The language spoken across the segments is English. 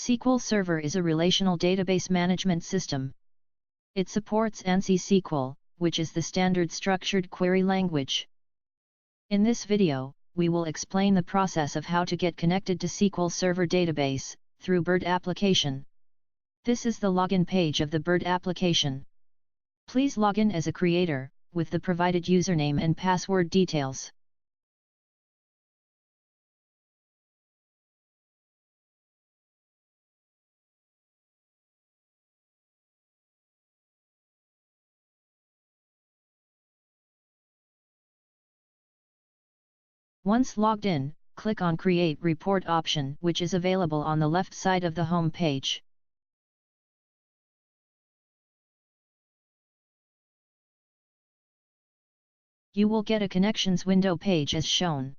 SQL Server is a relational database management system. It supports ANSI SQL, which is the standard structured query language. In this video, we will explain the process of how to get connected to SQL Server database through BIRD application. This is the login page of the BIRD application. Please log in as a creator, with the provided username and password details. Once logged in, click on Create Report option, which is available on the left side of the home page. You will get a Connections window page as shown.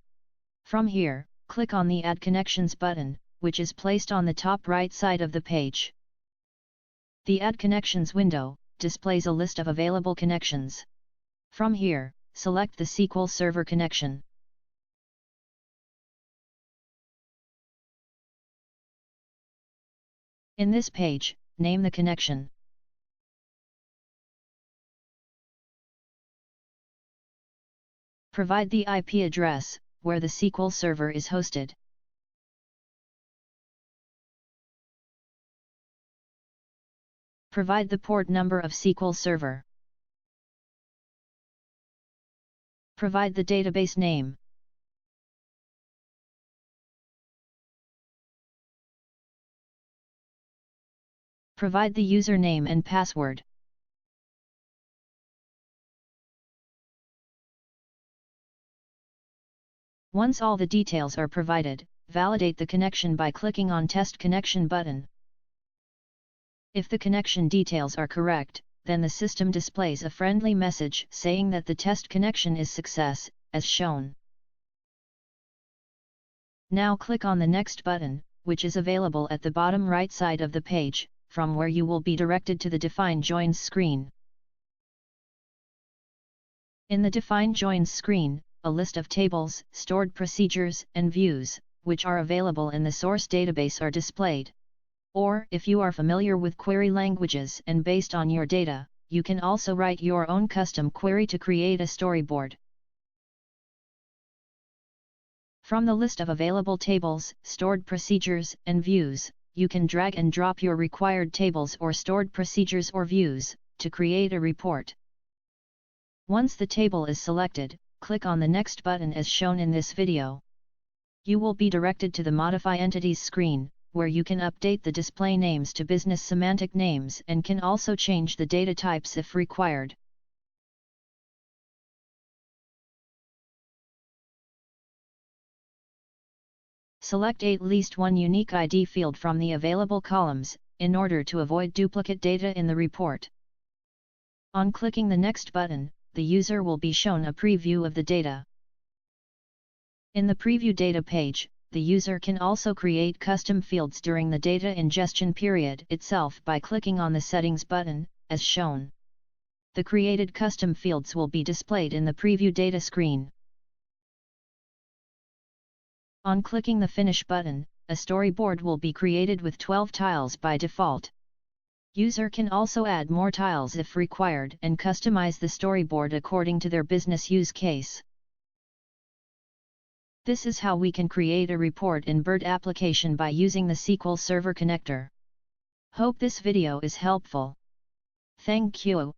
From here, click on the Add Connections button, which is placed on the top right side of the page. The Add Connections window displays a list of available connections. From here, select the SQL Server connection. In this page, name the connection. Provide the IP address, where the SQL Server is hosted. Provide the port number of SQL Server. Provide the database name. Provide the username and password. Once all the details are provided, validate the connection by clicking on Test Connection button. If the connection details are correct, then the system displays a friendly message saying that the test connection is success, as shown. Now click on the Next button, which is available at the bottom right side of the page, from where you will be directed to the Define Joins screen. In the Define Joins screen, a list of tables, stored procedures, and views, which are available in the source database are displayed. Or, if you are familiar with query languages and based on your data, you can also write your own custom query to create a storyboard. From the list of available tables, stored procedures, and views, you can drag and drop your required tables or stored procedures or views, to create a report. Once the table is selected, click on the Next button as shown in this video. You will be directed to the Modify Entities screen, where you can update the display names to business semantic names and can also change the data types if required. Select at least one unique ID field from the available columns, in order to avoid duplicate data in the report. On clicking the Next button, the user will be shown a preview of the data. In the Preview Data page, the user can also create custom fields during the data ingestion period itself by clicking on the Settings button, as shown. The created custom fields will be displayed in the Preview Data screen. On clicking the Finish button, a storyboard will be created with 12 tiles by default. User can also add more tiles if required and customize the storyboard according to their business use case. This is how we can create a report in BIRD application by using the SQL Server connector. Hope this video is helpful. Thank you.